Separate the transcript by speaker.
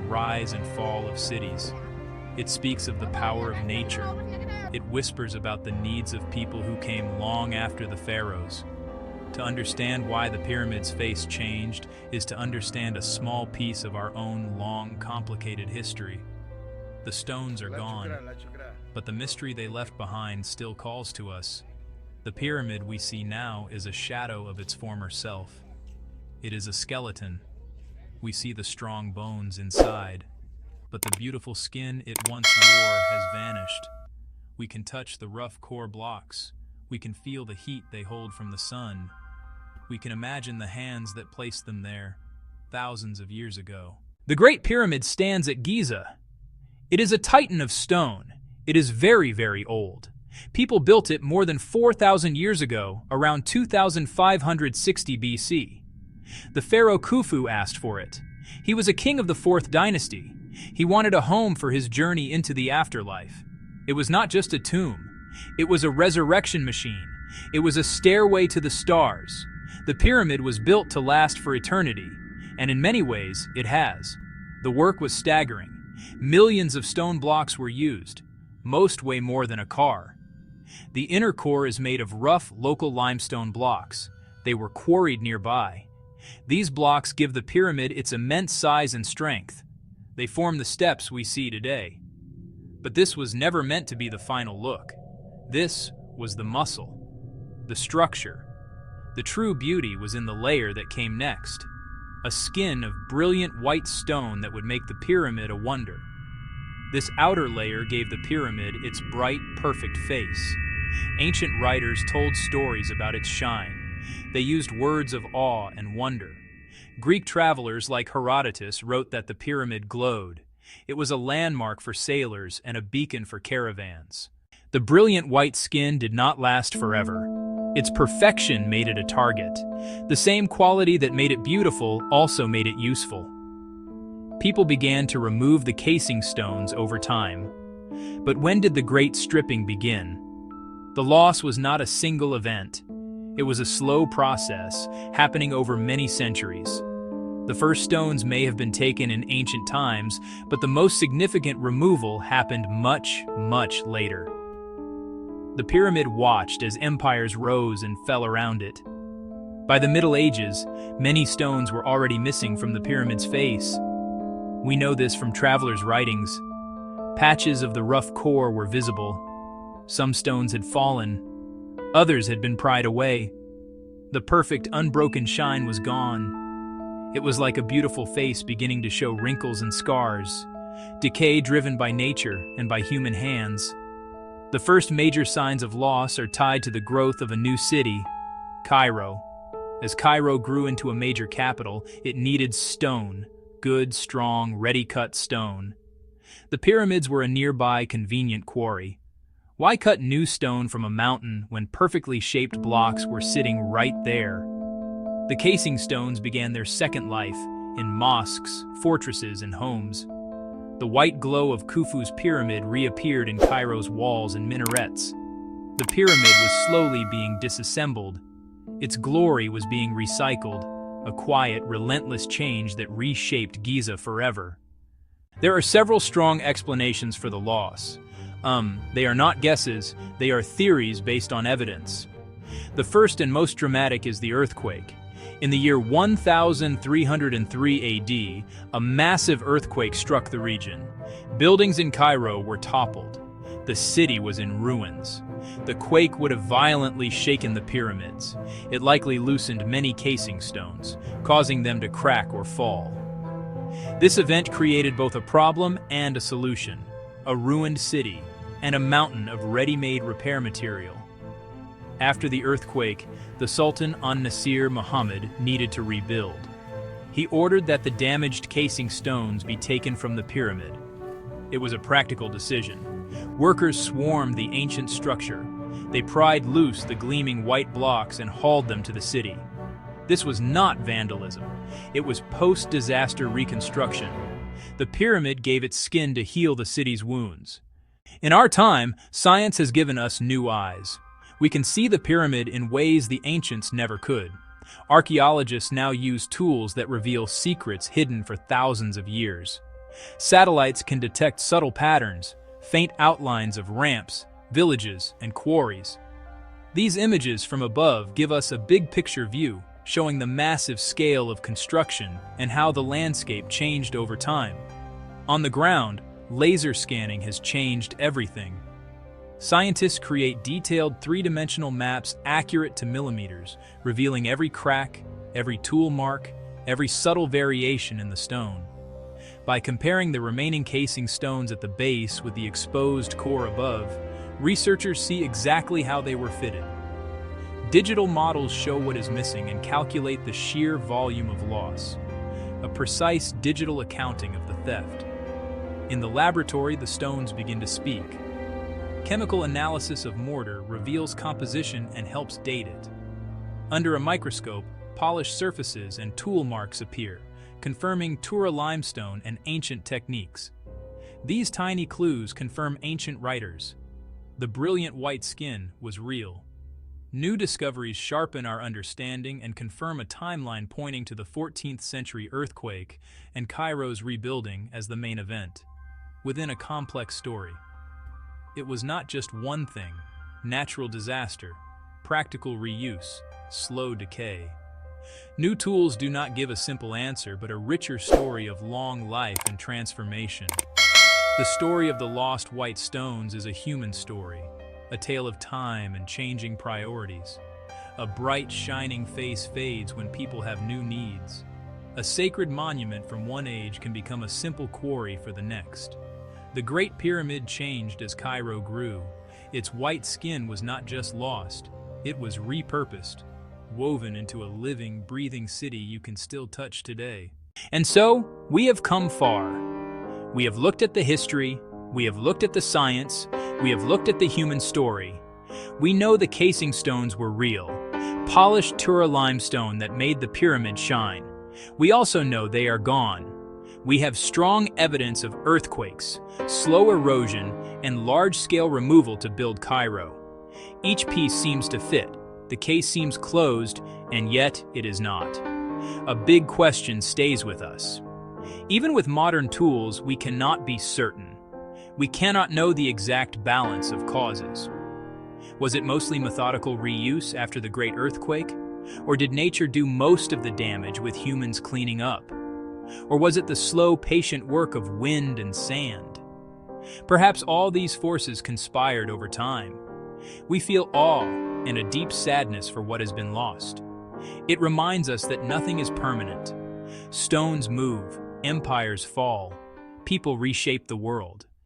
Speaker 1: rise and fall of cities. It speaks of the power of nature. It whispers about the needs of people who came long after the pharaohs. To understand why the pyramids' face changed is to understand a small piece of our own long, complicated history. The stones are gone, but the mystery they left behind still calls to us. The pyramid we see now is a shadow of its former self. It is a skeleton. We see the strong bones inside, but the beautiful skin it once wore has vanished. We can touch the rough core blocks. We can feel the heat they hold from the sun. We can imagine the hands that placed them there thousands of years ago. The Great Pyramid stands at Giza. It is a titan of stone. It is very, very old. People built it more than 4,000 years ago, around 2560 BC. The pharaoh Khufu asked for it. He was a king of the 4th dynasty. He wanted a home for his journey into the afterlife. It was not just a tomb. It was a resurrection machine. It was a stairway to the stars. The pyramid was built to last for eternity, and in many ways, it has. The work was staggering. Millions of stone blocks were used. Most weigh more than a car. The inner core is made of rough, local limestone blocks. They were quarried nearby. These blocks give the pyramid its immense size and strength. They form the steps we see today. But this was never meant to be the final look. This was the muscle, the structure. The true beauty was in the layer that came next, a skin of brilliant white stone that would make the pyramid a wonder. This outer layer gave the pyramid its bright, perfect face. Ancient writers told stories about its shine. They used words of awe and wonder. Greek travelers like Herodotus wrote that the pyramid glowed. It was a landmark for sailors and a beacon for caravans. The brilliant white skin did not last forever. Its perfection made it a target. The same quality that made it beautiful also made it useful. People began to remove the casing stones over time. But when did the great stripping begin? The loss was not a single event. It was a slow process, happening over many centuries. The first stones may have been taken in ancient times, but the most significant removal happened much, much later. The pyramid watched as empires rose and fell around it. By the Middle Ages, many stones were already missing from the pyramid's face. We know this from travelers' writings. Patches of the rough core were visible. Some stones had fallen. Others had been pried away. The perfect, unbroken shine was gone. It was like a beautiful face beginning to show wrinkles and scars, decay driven by nature and by human hands. The first major signs of loss are tied to the growth of a new city, Cairo. As Cairo grew into a major capital, it needed stone, good, strong, ready-cut stone. The pyramids were a nearby, convenient quarry. Why cut new stone from a mountain when perfectly shaped blocks were sitting right there? The casing stones began their second life in mosques, fortresses, and homes. The white glow of Khufu's pyramid reappeared in Cairo's walls and minarets. The pyramid was slowly being disassembled. Its glory was being recycled, a quiet, relentless change that reshaped Giza forever. There are several strong explanations for the loss. They are not guesses, they are theories based on evidence. The first and most dramatic is the earthquake. In the year 1303 AD, a massive earthquake struck the region. Buildings in Cairo were toppled. The city was in ruins. The quake would have violently shaken the pyramids. It likely loosened many casing stones, causing them to crack or fall. This event created both a problem and a solution, a ruined city and a mountain of ready-made repair material. After the earthquake, the Sultan an-Nasir Muhammad needed to rebuild. He ordered that the damaged casing stones be taken from the pyramid. It was a practical decision. Workers swarmed the ancient structure. They pried loose the gleaming white blocks and hauled them to the city. This was not vandalism. It was post-disaster reconstruction. The pyramid gave its skin to heal the city's wounds. In our time, science has given us new eyes. We can see the pyramid in ways the ancients never could. Archaeologists now use tools that reveal secrets hidden for thousands of years. Satellites can detect subtle patterns, faint outlines of ramps, villages, and quarries. These images from above give us a big picture view, showing the massive scale of construction and how the landscape changed over time. On the ground, laser scanning has changed everything. Scientists create detailed three-dimensional maps accurate to millimeters, revealing every crack, every tool mark, every subtle variation in the stone. By comparing the remaining casing stones at the base with the exposed core above, researchers see exactly how they were fitted. Digital models show what is missing and calculate the sheer volume of loss, a precise digital accounting of the theft. In the laboratory, the stones begin to speak. Chemical analysis of mortar reveals composition and helps date it. Under a microscope, polished surfaces and tool marks appear, confirming Tura limestone and ancient techniques. These tiny clues confirm ancient writers. The brilliant white skin was real. New discoveries sharpen our understanding and confirm a timeline pointing to the 14th century earthquake and Cairo's rebuilding as the main event, within a complex story. It was not just one thing: natural disaster, practical reuse, slow decay. New tools do not give a simple answer, but a richer story of long life and transformation. The story of the lost white stones is a human story, a tale of time and changing priorities. A bright, shining face fades when people have new needs. A sacred monument from one age can become a simple quarry for the next. The Great Pyramid changed as Cairo grew. Its white skin was not just lost, it was repurposed, woven into a living, breathing city you can still touch today. And so, we have come far. We have looked at the history, we have looked at the science, we have looked at the human story. We know the casing stones were real, polished Tura limestone that made the pyramid shine. We also know they are gone. We have strong evidence of earthquakes, slow erosion, and large-scale removal to build Cairo. Each piece seems to fit. The case seems closed, and yet it is not. A big question stays with us. Even with modern tools, we cannot be certain. We cannot know the exact balance of causes. Was it mostly methodical reuse after the Great Earthquake? Or did nature do most of the damage with humans cleaning up? Or was it the slow, patient work of wind and sand? Perhaps all these forces conspired over time. We feel awe and a deep sadness for what has been lost. It reminds us that nothing is permanent. Stones move, empires fall, people reshape the world.